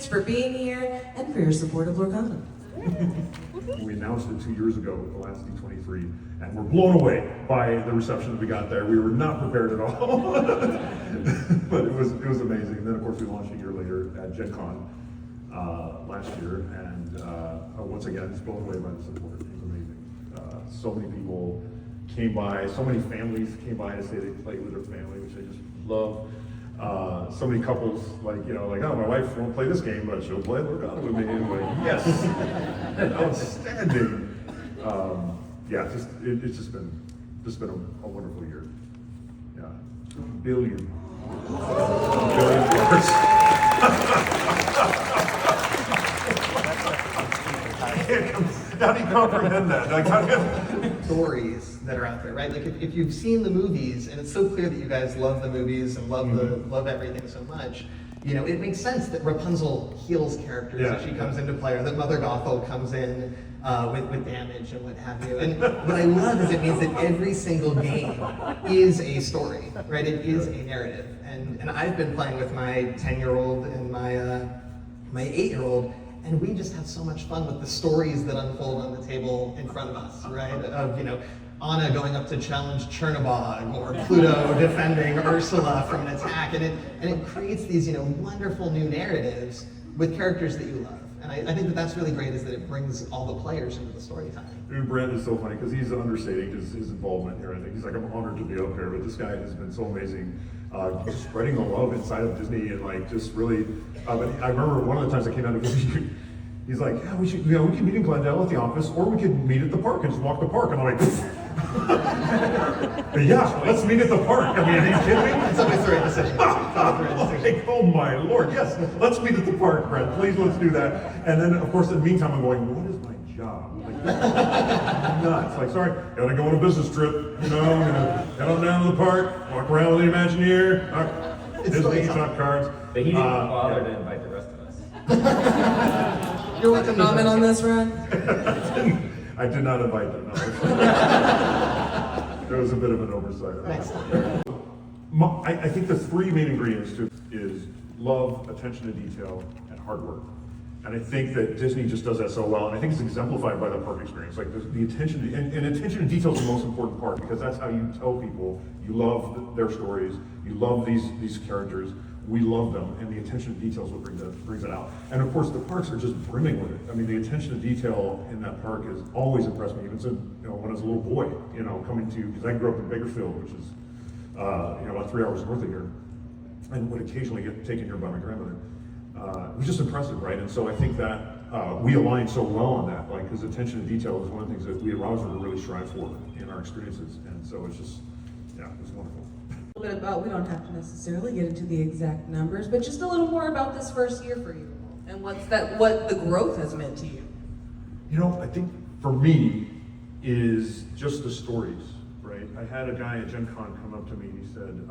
Thanks for being here and for your support of Lorcana. We announced it 2 years ago at the last D23, and we're blown away by the reception that we got there. We were not prepared at all, but it was amazing. And then, of course, we launched a year later at Gen Con last year, and once again, it's blown away by the support. It was amazing. So many people came by, so many families came by to say they played with their family, which I just love. So many couples, oh, my wife won't play this game, but she'll play Lorcana with me. And I'm like, yes, outstanding. It's just been a wonderful year. Yeah, $1 billion. $1 billion. How do you comprehend that? Stories that are out there, right? Like if you've seen the movies, and it's so clear that you guys love the movies and love everything so much, you know, it makes sense that Rapunzel heals characters as she comes into play, or that Mother Gothel comes in with damage and what have you. And what I love is it means that every single game is a story, right? It is a narrative. And I've been playing with my 10-year-old and my 8-year-old, and we just have so much fun with the stories that unfold on the table in front of us, right? Of, you know, Anna going up to challenge Chernobog, or Pluto defending Ursula from an attack, and it creates these, you know, wonderful new narratives with characters that you love. And I think that that's really great, is that it brings all the players into the storytelling. And Brent is so funny because he's understating his involvement here. I think he's like, I'm honored to be up here, but this guy has been so amazing, just spreading the love inside of Disney, and like just really. But I remember one of the times I came out of Disney, he's like, yeah, we could meet in Glendale at the office, or we could meet at the park and just walk the park. And I'm like, yeah, let's meet at the park. I mean, are you kidding me? It's always the right decision. Like, oh my Lord, yes, let's meet at the park, Brent. Please, let's do that. And then, of course, in the meantime, I'm going, what is my job? Like, nuts. Like, sorry, gotta go on a business trip. You know, I'm gonna head on down to the park, walk around with the Imagineering, Disney, talk cards. But he didn't bother to invite the rest of us. You're welcome to comment on this, Ron? I did not invite them, no. There was a bit of an oversight. I think the three main ingredients is love, attention to detail, and hard work. And I think that Disney just does that so well, and I think it's exemplified by the park experience. Like the attention to, and attention to detail is the most important part, because that's how you tell people you love their stories, you love these characters, we love them, and the attention to detail is what brings it out. And of course, the parks are just brimming with it. I mean, the attention to detail in that park has always impressed me, even since, you know, when I was a little boy, you know, coming to, because I grew up in Bakersfield, which is, you know, about 3 hours north of here, and would occasionally get taken here by my grandmother. It was just impressive, right? And so I think that we align so well on that, like, because attention to detail is one of the things that we at Ravensburger really strive for in our experiences, and so it's just, yeah, it was wonderful. A little bit about, we don't have to necessarily get into the exact numbers, but just a little more about this first year for you, and what the growth has meant to you. You know, I think for me is just the stories, right? I had a guy at Gen Con come up to me and he said,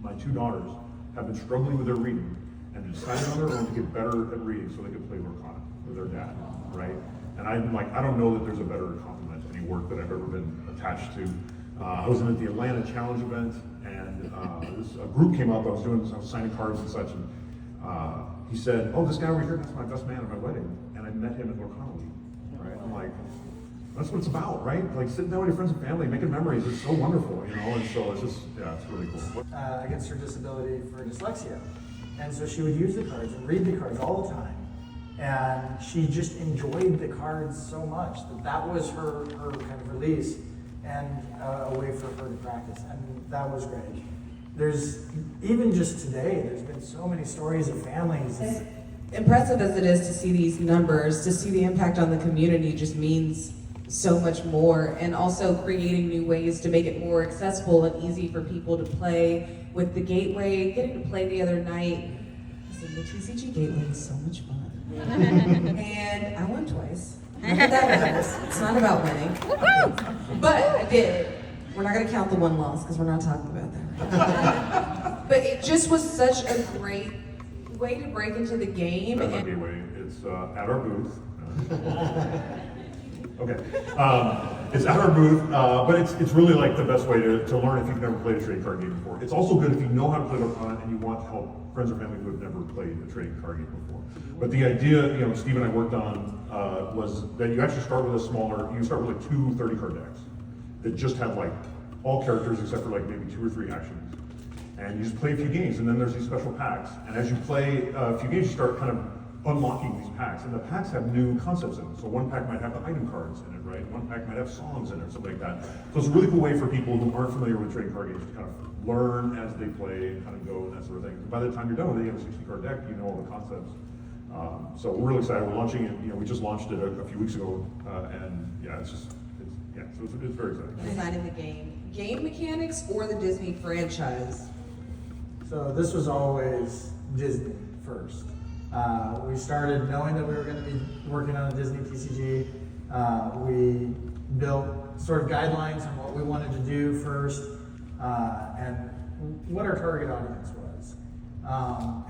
my 2 daughters have been struggling with their reading and decided on their own to get better at reading so they could play Lorcana with their dad, right? And I'm like, I don't know that there's a better compliment to any work that I've ever been attached to. I was at the Atlanta Challenge event, and a group came up. I was signing cards and such, and he said, "Oh, this guy over here, that's my best man at my wedding," and I met him at Lorcana Week. Right? I'm like, that's what it's about, right? Like sitting down with your friends and family, making memories. It's so wonderful, you know. And so it's just, yeah, it's really cool. Against her disability for dyslexia, and so she would use the cards and read the cards all the time. And she just enjoyed the cards so much that was her kind of release and a way for her to practice, and that was great. There's, even just today, there's been so many stories of families. Impressive as it is to see these numbers, to see the impact on the community just means so much more, and also creating new ways to make it more accessible and easy for people to play with the Gateway. Getting to play the other night, listen, the TCG Gateway is so much fun. And I won twice. Not that that matters. It's not about winning. But I did. We're not going to count the one loss because we're not talking about that. But it just was such a great way to break into the game. That's Gateway. It's at our booth. Okay. It's at our booth, but it's really like the best way to learn if you've never played a trading card game before. It's also good if you know how to play Lorcana and you want help, friends or family who have never played a trading card game before. But the idea, Steve and I worked on was that you actually start with a smaller, you start with like 2 30-card decks that just have like all characters except for like maybe 2 or 3 actions. And you just play a few games, and then there's these special packs. And as you play a few games, you start kind of unlocking these packs. And the packs have new concepts in them. So one pack might have the item cards in it, right? One pack might have songs in it, or something like that. So it's a really cool way for people who aren't familiar with trading card games to kind of learn as they play and kind of go and that sort of thing. By the time you're done with it, you have a 60-card deck, you know all the concepts. So we're really excited. We're launching it. We just launched it a few weeks ago, and yeah, so it's very exciting. Designing the game mechanics, or the Disney franchise? So this was always Disney first. We started knowing that we were going to be working on a Disney TCG. We built sort of guidelines on what we wanted to do first, and what our target audience was.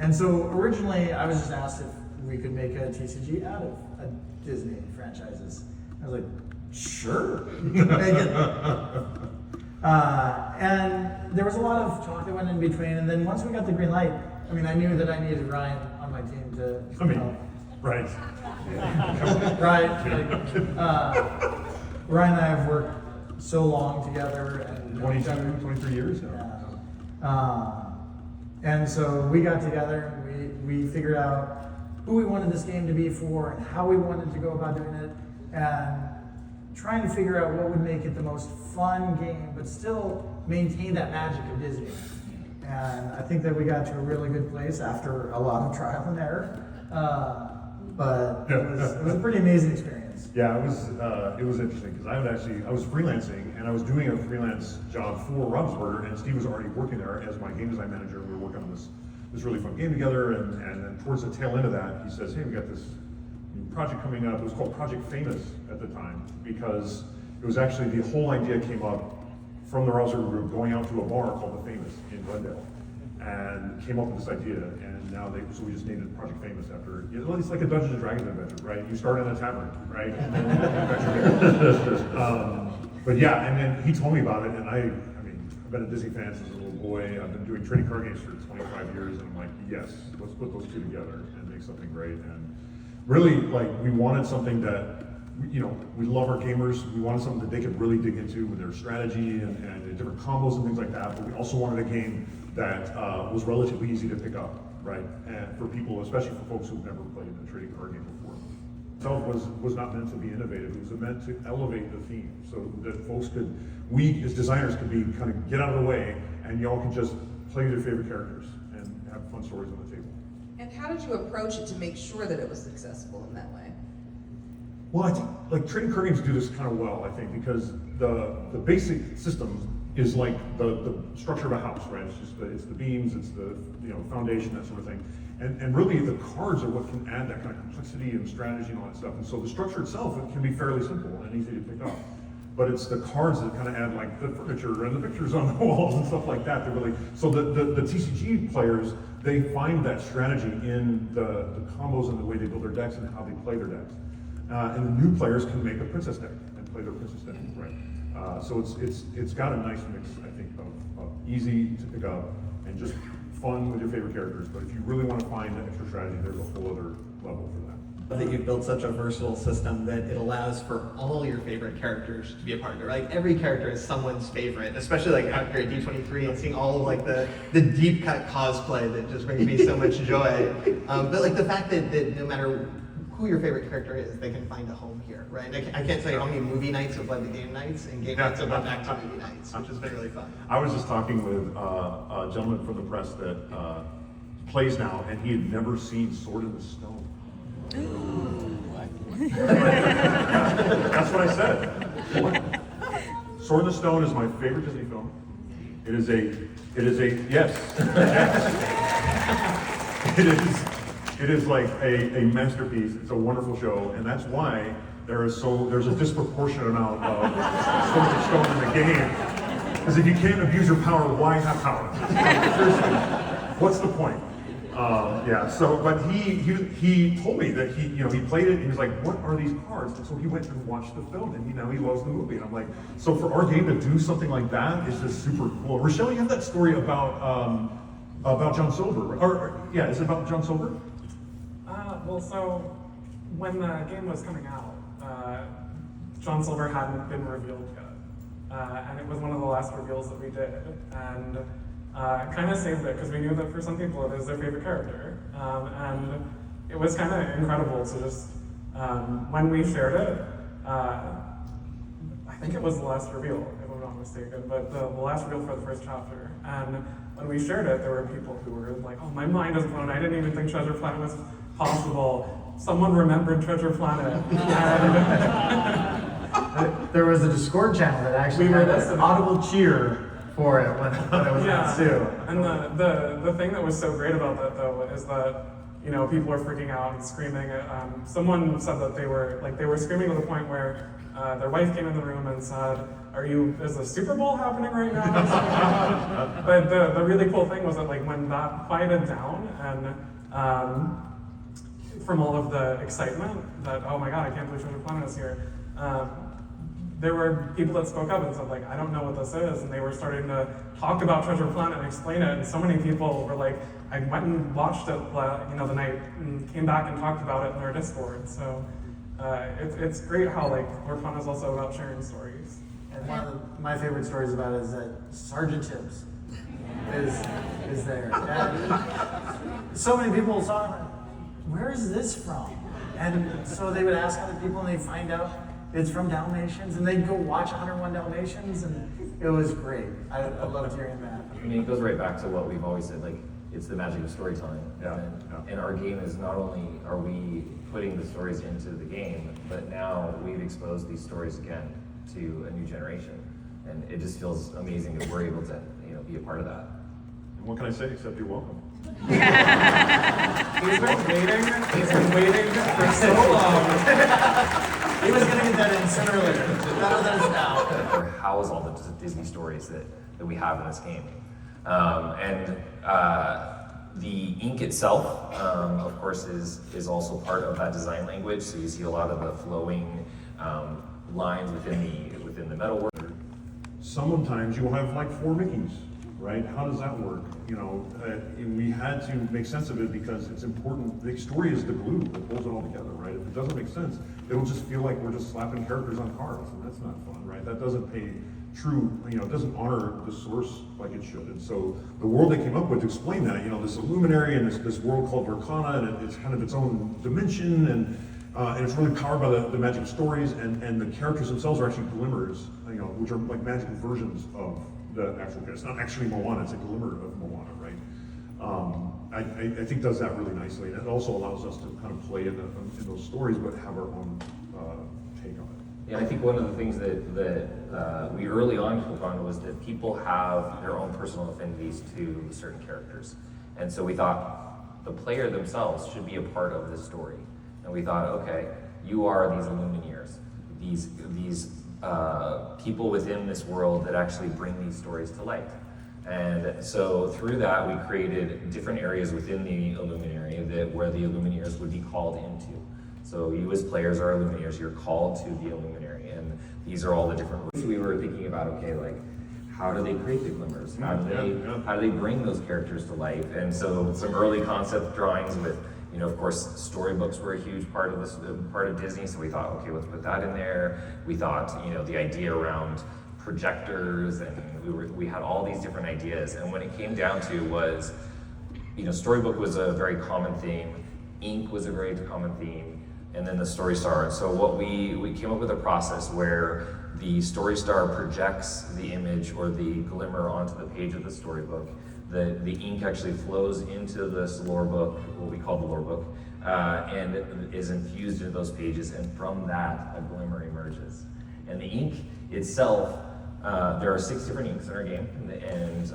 And so originally I was just asked if we could make a TCG out of a Disney franchises. I was like, sure, you can make it. And there was a lot of talk that went in between, and then once we got the green light, I mean, I knew that I needed Ryan on my team to, right. Ryan and I have worked so long together, and 23 years now. And so we got together and we figured out who we wanted this game to be for and how we wanted to go about doing it, and trying to figure out what would make it the most fun game, but still maintain that magic of Disney. And I think that we got to a really good place after a lot of trial and error. But it was a pretty amazing experience. Yeah, it was interesting because I was freelancing and I was doing a freelance job for Ravensburger, and Steve was already working there as my game design manager. We were working on this really fun game together, and then towards the tail end of that, he says, "Hey, we got this new project coming up." It was called Project Famous at the time because it was actually, the whole idea came up from the Ravensburger group going out to a bar called The Famous in Glendale, and came up with this idea, and now so we just named it Project Famous after, it's like a Dungeons and Dragons adventure, right? You start in a tavern, right? And then but yeah, and then he told me about it, and I mean, I've been a Disney fan since a little boy. I've been doing trading card games for 25 years, and I'm like, yes, let's put those two together and make something great. And really, like, we wanted something that, we love our gamers. We wanted something that they could really dig into with their strategy and different combos and things like that. But we also wanted a game that was relatively easy to pick up, right? And for people, especially for folks who've never played a trading card game before. Itself was not meant to be innovative. It was meant to elevate the theme so that folks we as designers could be kind of get out of the way, and y'all can just play your favorite characters and have fun stories on the table. And how did you approach it to make sure that it was successful in that way? Well, I think like trading card games do this kind of well, I think, because the basic system is like the structure of a house, right? It's the beams, it's the foundation, that sort of thing. And really the cards are what can add that kind of complexity and strategy and all that stuff. And so the structure itself, it can be fairly simple and easy to pick up. But it's the cards that kind of add like the furniture and the pictures on the walls and stuff like that. So the TCG players, they find that strategy in the combos and the way they build their decks and how they play their decks. And the new players can make a princess deck and play their princess deck, right? So it's got a nice mix, I think, of easy to pick up and just fun with your favorite characters. But if you really want to find an extra strategy, there's a whole other level for that. That you've built such a versatile system that it allows for all your favorite characters to be a part of it. Like every character is someone's favorite, especially like out here at D23 and seeing all of like the deep cut cosplay that just brings me so much joy. But like the fact that no matter who your favorite character is, they can find a home here, right? I can't tell you how many movie nights have led to game nights, and game nights have led back to movie nights, which has been really fun. I was just talking with a gentleman from the press that plays now, and he had never seen Sword in the Stone. That's what I said. Sword in the Stone is my favorite Disney film. It is a yes. It is like a masterpiece. It's a wonderful show, and that's why there's a disproportionate amount of Sword in the Stone in the game. Because if you can't abuse your power, why have power? Seriously, what's the point? Yeah. So, but he told me that he played it and he was like, "What are these cards?" And so he went and watched the film, and he loves the movie. And I'm like, so for our game to do something like that is just super cool. Richelle, you have that story about John Silver, or yeah, is it about John Silver? Well, so when the game was coming out, John Silver hadn't been revealed yet, and it was one of the last reveals that we did, and kind of saved it because we knew that for some people it is their favorite character, and it was kind of incredible to just when we shared it. I think it was the last reveal, if I'm not mistaken, but the last reveal for the first chapter, and when we shared it, there were people who were like, "Oh, my mind is blown! I didn't even think Treasure Planet was possible. Someone remembered Treasure Planet." And There was a Discord channel that actually had an audible cheer for it when it was announced too. And the thing that was so great about that though is that people were freaking out and screaming. Someone said that they were screaming to the point where their wife came in the room and said, "Is the Super Bowl happening right now?" But the really cool thing was that when that quieted down and from all of the excitement that, "Oh my God, I can't believe Treasure Planet is here," there were people that spoke up and said, "I don't know what this is," and they were starting to talk about Treasure Planet and explain it, and so many people were like, "I went and watched it, the night, and came back and talked about it in our Discord." So it's great how Lorcana is also about sharing stories. And one of my favorite stories about it is that Sergeant Tibbs is there. And so many people saw him, "Where is this from?" And so they would ask other people and they'd find out it's from Dalmatians, and they'd go watch 101 Dalmatians, and it was great. I loved hearing that. I mean, it goes right back to what we've always said, it's the magic of storytelling. Yeah, And our game is not only are we putting the stories into the game, but now we've exposed these stories again to a new generation. And it just feels amazing that we're able to, be a part of that. And what can I say except you're welcome? He's been waiting for so long. He was going to get that in sooner or later. Better than it's now. Or house all the Disney stories that we have in this game. The ink itself, of course, is also part of that design language. So you see a lot of the flowing lines within the metalwork. Sometimes you'll have 4 Mickeys, right? How does that work? We had to make sense of it because it's important. The story is the glue that holds it all together, right? If it doesn't make sense, it'll just feel like we're just slapping characters on cards, and that's not fun, right? That doesn't pay true, it doesn't honor the source like it should. And so the world they came up with to explain that, this Illuminary and this world called Lorcana, and it's kind of its own dimension, and it's really powered by the magic of stories, and the characters themselves are actually glimmers, which are magical versions of the actual character. It's not actually Moana, it's a glimmer of Moana, right? I think does that really nicely, and it also allows us to kind of play in those stories, but have our own take on it. Yeah, I think one of the things that we early on took on was that people have their own personal affinities to certain characters. And so we thought the player themselves should be a part of this story. And we thought, okay, you are these Illumineers, these people within this world that actually bring these stories to light. And so through that, we created different areas within the Illuminary where the Illumineers would be called into. So you as players are Illumineers, you're called to the Illuminary, and these are all the different ways we were thinking about, okay, how do they create the glimmers? How do they bring those characters to life? And so some early concept drawings with, of course, storybooks were a huge part of this, part of Disney, so we thought, okay, let's put that in there. We thought, the idea around projectors, and we had all these different ideas, and when it came down to was, storybook was a very common theme, ink was a very common theme, and then the story star. So what we came up with a process where the story star projects the image or the glimmer onto the page of the storybook. The ink actually flows into this lore book, what we call the lore book, and is infused into those pages, and from that, a glimmer emerges. And the ink itself, there are 6 different inks in our game, and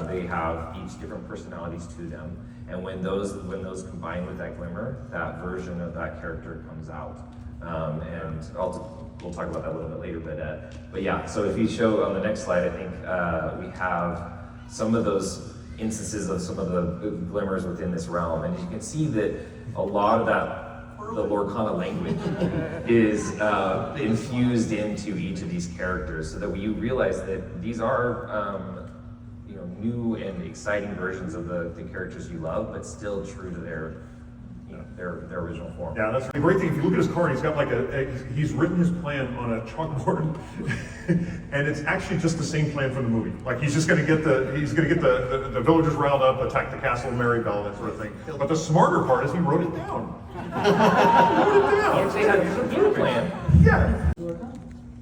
they have each different personalities to them. And when those combine with that glimmer, that version of that character comes out. And we'll talk about that a little bit later, but yeah. So if you show on the next slide, I think we have some of those instances of some of the glimmers within this realm. And you can see that a lot of that, the Lorcana language is infused into each of these characters, so that you realize that these are new and exciting versions of the characters you love, but still true to their original form. Yeah, that's the great thing. If you look at his card, he's got like he's written his plan on a chalkboard, and it's actually just the same plan from the movie. Like he's just going to get the villagers riled up, attack the castle of Marybelle, that sort of thing. But the smarter part is he wrote it down. He wrote it down. They had a game plan. Yeah.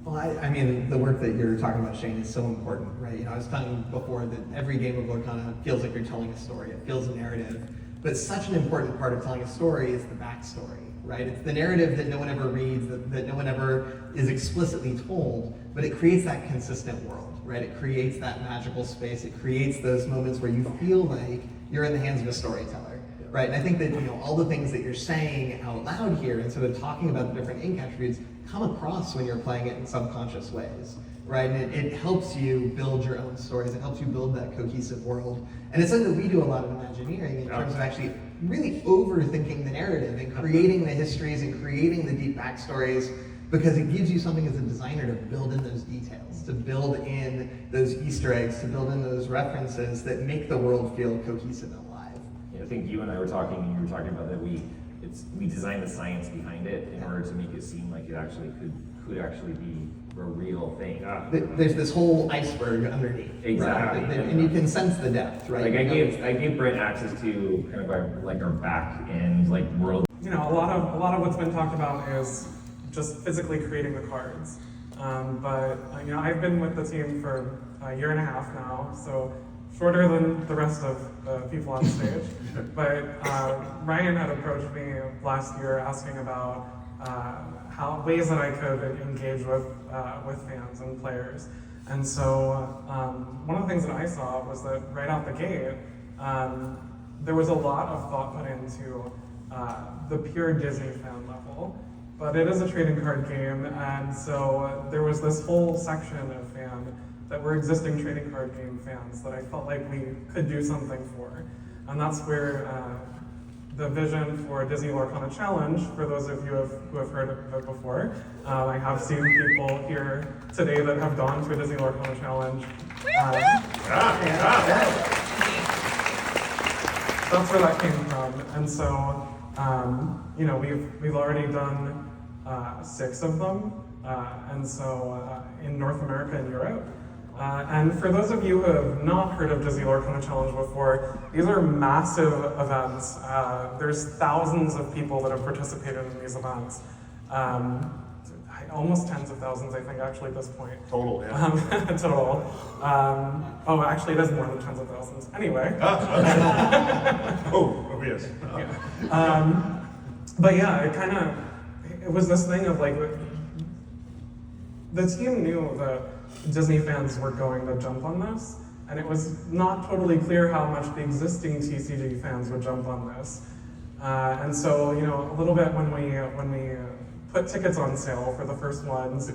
Well, I mean, the work that you're talking about, Shane, is so important, right? You know, I was telling before that every game of Lorcana feels like you're telling a story. It feels a narrative. But such an important part of telling a story is the backstory, right? It's the narrative that no one ever reads, that no one ever is explicitly told, but it creates that consistent world, right? It creates that magical space. It creates those moments where you feel like you're in the hands of a storyteller, right? And I think that, you know, all the things that you're saying out loud here and sort of talking about the different ink attributes come across when you're playing it in subconscious ways, right? And it helps you build your own stories. It helps you build that cohesive world. And it's something that we do a lot of Imagineering in terms of actually really overthinking the narrative and creating the histories and creating the deep backstories, because it gives you something as a designer to build in those details, to build in those Easter eggs, to build in those references that make the world feel cohesive and alive. I think you and I were talking, and you were talking about that we designed the science behind it in order to make it seem like it actually could actually be a real thing. Yeah. There's this whole iceberg underneath. Exactly. Right? And you can sense the depth, right? Like I gave Brent access to kind of our back end world. You know, a lot of what's been talked about is just physically creating the cards. But you know, I've been with the team for a year and a half now, so shorter than the rest of the people on stage. But Ryan had approached me last year asking about ways that I could engage with fans and players. And so one of the things that I saw was that right out the gate, there was a lot of thought put into the pure Disney fan level. But it is a trading card game, and so there was this whole section of fan that were existing trading card game fans that I felt like we could do something for. And that's where the vision for Disney Lorcana Challenge, for those of you who have heard of it before, I have seen people here today that have gone to a Disney Lorcana Challenge. That's where that came from. And so, you know, we've already done 6 of them, and so in North America and Europe. And for those of you who have not heard of Disney Lorcana Challenge before, these are massive events. There's thousands of people that have participated in these events. Almost tens of thousands, I think, actually, at this point. Total, yeah. Total. Oh, actually, it is more than tens of thousands. Anyway. Oh, yes. Yeah. But yeah, it was this thing of the team knew that Disney fans were going to jump on this, and it was not totally clear how much the existing TCG fans would jump on this. And so, you know, a little bit when we put tickets on sale for the first ones,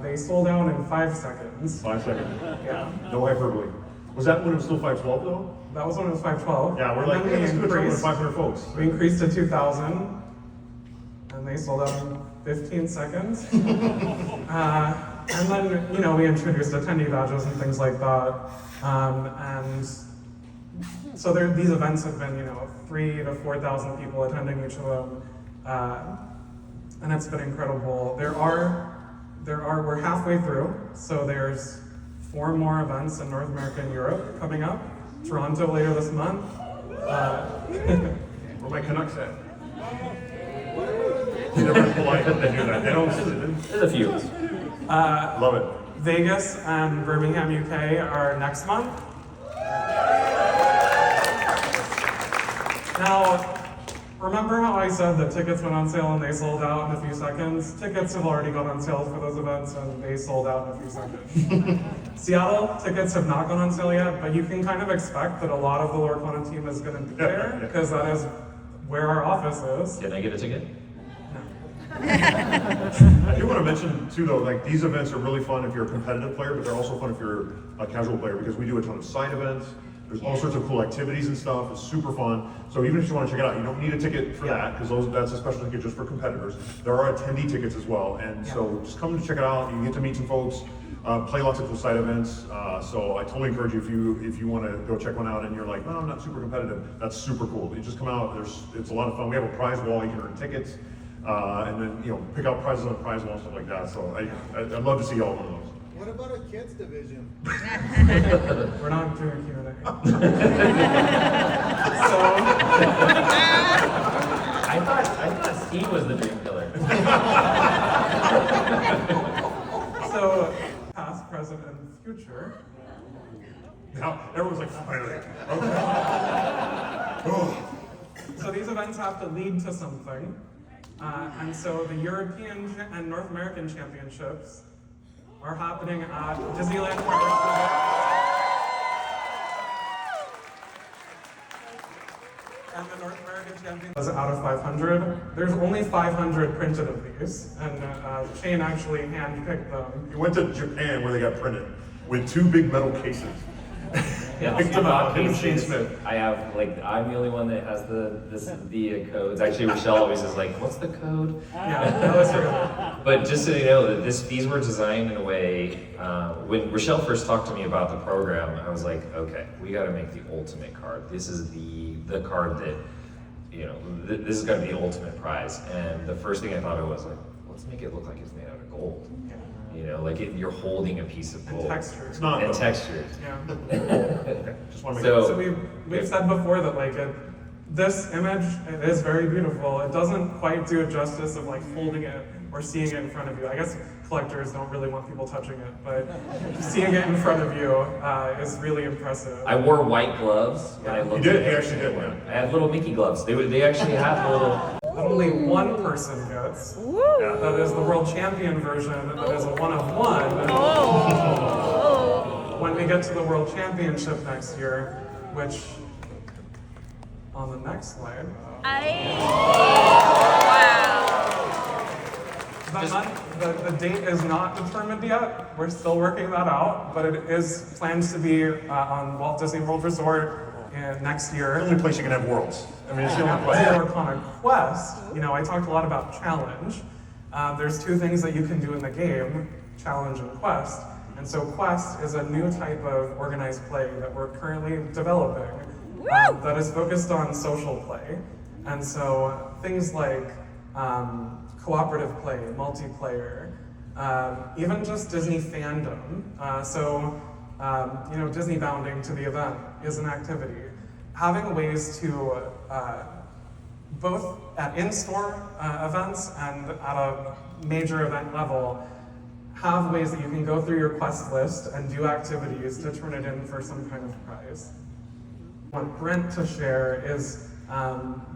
they sold out in 5 seconds. 5 seconds. Yeah. No hyperbole. Was that when it was still 512 though? That was when it was 512. Yeah, we're like, And hey, then let's do a tournament with 500 folks. we increased to 2,000, and they sold out in 15 seconds. And then, you know, we introduced attendee badges and things like that. And so these events have been, you know, 3,000 to 4,000 people attending each of them. And it's been incredible. We're halfway through, so there's 4 more events in North America and Europe coming up. Toronto later this month. Where my Canucks at? They're very polite. They do that. They don't. There's a few. Love it. Vegas and Birmingham, UK are next month. Now, remember how I said that tickets went on sale and they sold out in a few seconds? Tickets have already gone on sale for those events and they sold out in a few seconds. Seattle, tickets have not gone on sale yet, but you can kind of expect that a lot of the Lorcana team is going to be there, because that is where our office is. Can I get a ticket? I do want to mention too, though, like these events are really fun if you're a competitive player, but they're also fun if you're a casual player, because we do a ton of side events. There's all sorts of cool activities and stuff. It's super fun. So even if you want to check it out, you don't need a ticket for that because that's a special ticket just for competitors. There are attendee tickets as well, and so just come to check it out. You can get to meet some folks, play lots of cool side events. So I totally encourage you if you want to go check one out and you're like, no, I'm not super competitive. That's super cool. You just come out. It's a lot of fun. We have a prize wall. You can earn tickets, and then pick out prizes on the prize wall and stuff like that. So I'd love to see y'all one of those. What about a kids division? We're not doing Q&A. So I thought Steve was the dream killer. So past, present, and future. Now everyone's like, finally. Okay. Oh. So these events have to lead to something. And so the European and North American Championships are happening at Disneyland Paris. And the North American Champion was out of 500. There's only 500 printed of these, and Shane actually hand-picked them. You went to Japan where they got printed with 2 big metal cases. Yeah, Picked them out, him and Shane Smith. I have I'm the only one that has the codes. Actually, Richelle always is like, "What's the code?" Yeah, that was her. But just so you know, that these were designed in a way. When Richelle first talked to me about the program, I was like, "Okay, we got to make the ultimate card. This is the card that, this is going to be the ultimate prize." And the first thing I thought of was like, let's make it look like it's made out of gold. You're holding a piece of gold. And texture. It's not. And though. texture. Okay. Just want to make So- So we've said before that this image, it is very beautiful. It doesn't quite do it justice of holding it or seeing it in front of you. I guess collectors don't really want people touching it, but seeing it in front of you is really impressive. I wore white gloves when I looked You did? at it. You actually did, man. I had little Mickey gloves. They actually had the little. That only one person gets. Yeah. That is the world champion version. That is a one of one. When we get to the world championship next year, which on the next slide. The date is not determined yet. We're still working that out, but it is planned to be on Walt Disney World Resort next year. The only place you can have worlds. I mean, it's the only Disney place. Lorcana Quest, I talked a lot about challenge. There's 2 things that you can do in the game, challenge and quest. And so quest is a new type of organized play that we're currently developing that is focused on social play. And so things like cooperative play, multiplayer, even just Disney fandom. Disney bounding to the event is an activity. Having ways to, both at in-store events and at a major event level, have ways that you can go through your quest list and do activities to turn it in for some kind of prize. What Brent to share is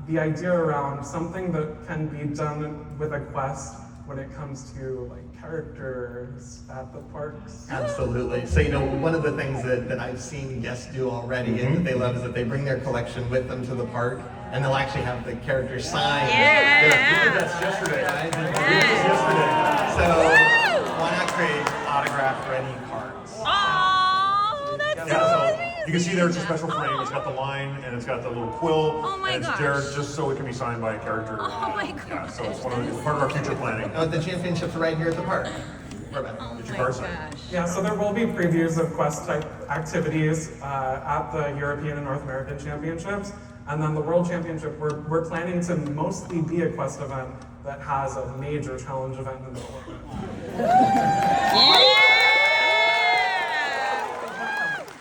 the idea around something that can be done with a quest when it comes to characters at the parks. Absolutely. So, one of the things that I've seen guests do already and that they love is that they bring their collection with them to the park and they'll actually have the characters signed. Yeah. We did that yesterday, right? We did this yesterday. So, why not create autograph-ready cards? Oh, that's Yeah, so so amazing. you can see there it's a special frame. It's got the line and it's got the little quill. Oh my and it's gosh. there just so it can be signed by a character. Oh my Yeah, so it's gosh, it's part of our future planning. The championships are right here at the park. We're about Oh Get your my card signed. gosh. Yeah, so there will be previews of quest type activities at the European and North American Championships. And then the World Championship, we're planning to mostly be a quest event that has a major challenge event in the middle of it.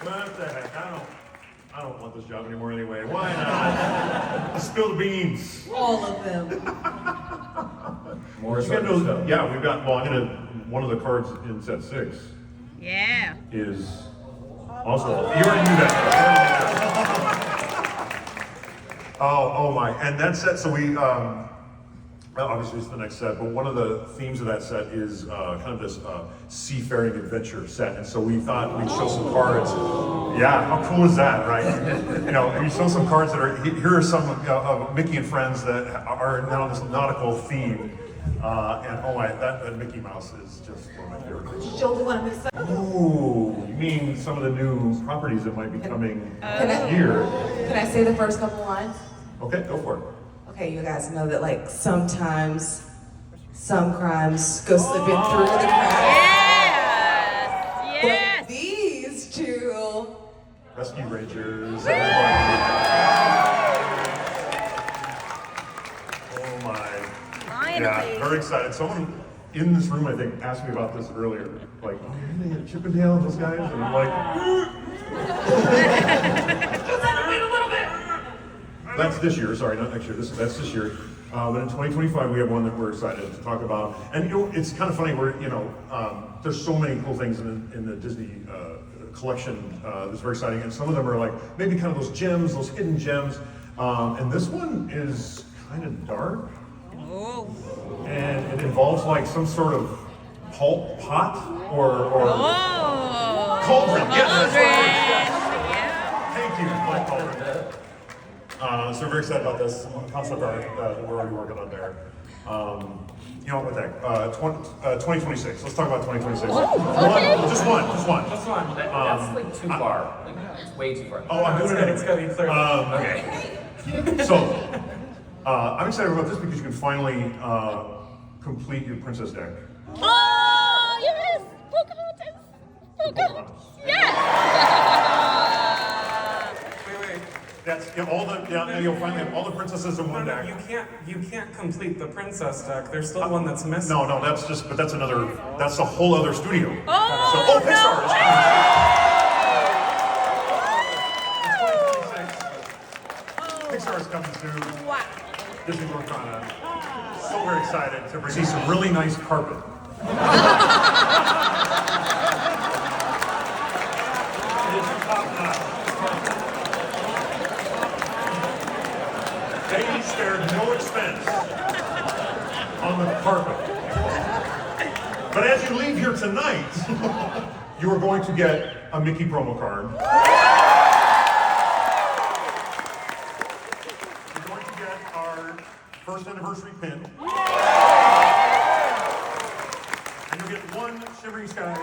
What the heck? I don't want this job anymore anyway. Why not? Spill the beans. All of them. More You got sort of those- stuff. yeah, we've got. Well, one of the cards in set 6 Yeah. is also. You already knew that. Oh my! And that set. So we. Well, obviously it's the next set, but one of the themes of that set is kind of this seafaring adventure set, and so we thought we'd show some cards. Yeah, how cool is that, right? We show some cards that are, here are some of Mickey and Friends that are now this nautical theme, and oh my, that Mickey Mouse is just one of my favorite things. Show the one I'm excited. Ooh, you mean some of the new properties that might be coming Can I- here. Can I say the first couple lines? Okay, go for it. Okay, you guys know that like sometimes some crimes go slipping through the cracks. Yes. Yes. But these two, Rescue Rangers, everybody. Oh my. Finally. Yeah, very excited. Someone in this room, I think, asked me about this earlier. Like, oh, you're gonna get Chippendale, those guys? And I'm like, that's this year, sorry, not next year. That's this year. But in 2025, we have one that we're excited to talk about. And you know, it's kind of funny. There's so many cool things in the Disney collection that's very exciting. And some of them are like maybe kind of those gems, those hidden gems. And this one is kind of dark. Oh. And it involves like some sort of pot or Oh. cauldron. Yes, that's right. Yeah. Thank you, Mike Cauldron. So we're very excited about this concept art that we're already working on there. You know what, with that, 2026. Let's talk about 2026. Just one. That's like too far. Like, it's way too far. Oh, I'm doing it. It's gotta be clear. Okay. So, I'm excited about this because you can finally complete your princess deck. Oh, yes. Pocahontas. Pocahontas. Yes. Wait. That's you'll finally have all the princesses in one No, deck. you can't complete the princess deck. There's still one that's missing. No, that's a whole other studio. Oh, Pixar no is coming. Pixar is coming soon. Wow. Disney Lorcana. So very excited to see some really nice carpet. It is top-notch. They spared no expense on the carpet. But as you leave here tonight, you are going to get a Mickey promo card. You're going to get our first anniversary pin. And you'll get one Shimmering Skies.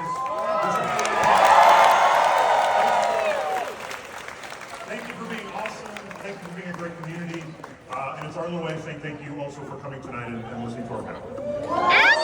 Thank you for being awesome. Thank you for being a great community. And it's our little way of saying thank you also for coming tonight and listening to our panel.